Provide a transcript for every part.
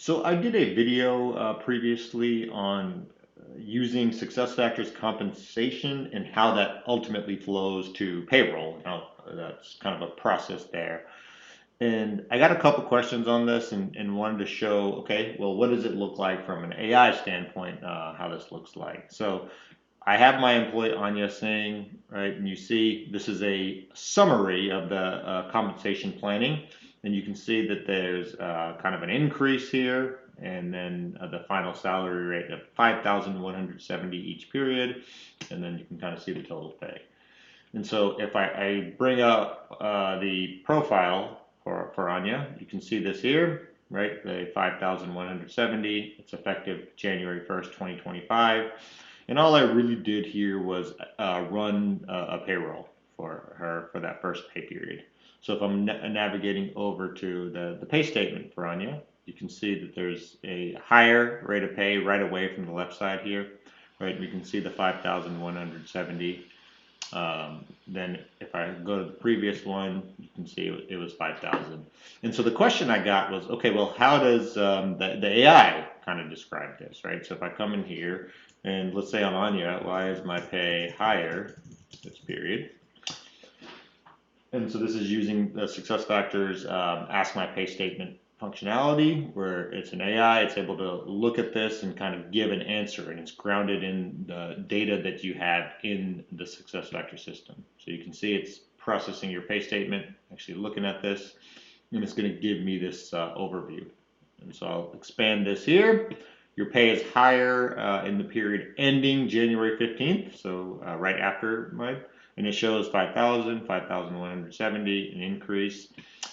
So I did a video previously on using SuccessFactors compensation and how that ultimately flows to payroll. How that's kind of a process there. And I got a couple questions on this and wanted to show, okay, well, what does it look like from an AI standpoint, how this looks like. So I have my employee Anya saying, right, and you see this is a summary of the compensation planning, and you can see that there's kind of an increase here, and then the final salary rate of 5,170 each period, and then you can kind of see the total pay. And so if I bring up the profile for Anya, you can see this here, right? The 5,170, it's effective January 1st, 2025. And all I really did here was run a payroll for her for that first pay period. So if I'm navigating over to the pay statement for Anya, you can see that there's a higher rate of pay right away from the left side here, right? We can see the 5,170. Then if I go to the previous one, you can see it was 5,000. And so the question I got was, okay, well, how does the AI kind of describe this, right? So if I come in here and let's say on Anya, why is my pay higher this period? And so this is using the SuccessFactors Ask My Pay Statement functionality, where it's an AI, it's able to look at this and kind of give an answer, and it's grounded in the data that you have in the SuccessFactors system. So you can see it's processing your pay statement, actually looking at this, and it's going to give me this overview. And so I'll expand this here. Your pay is higher in the period ending January 15th, so right after my, and it shows 5,000, 5,170, an increase.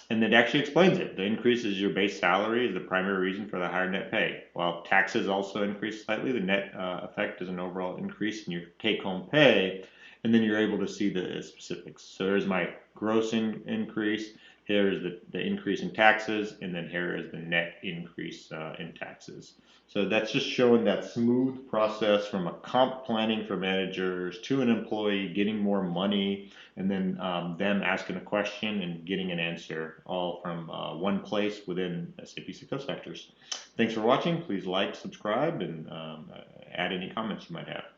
And it actually explains it. The increase is your base salary is the primary reason for the higher net pay. While taxes also increase slightly, the net effect is an overall increase in your take-home pay. And then you're able to see the specifics. So here's my gross increase. Here is the increase in taxes, and then here is the net increase in taxes. So that's just showing that smooth process from a comp planning for managers to an employee getting more money, and then them asking a question and getting an answer, all from one place within SAP SuccessFactors. Thanks for watching. Please like, subscribe, and add any comments you might have.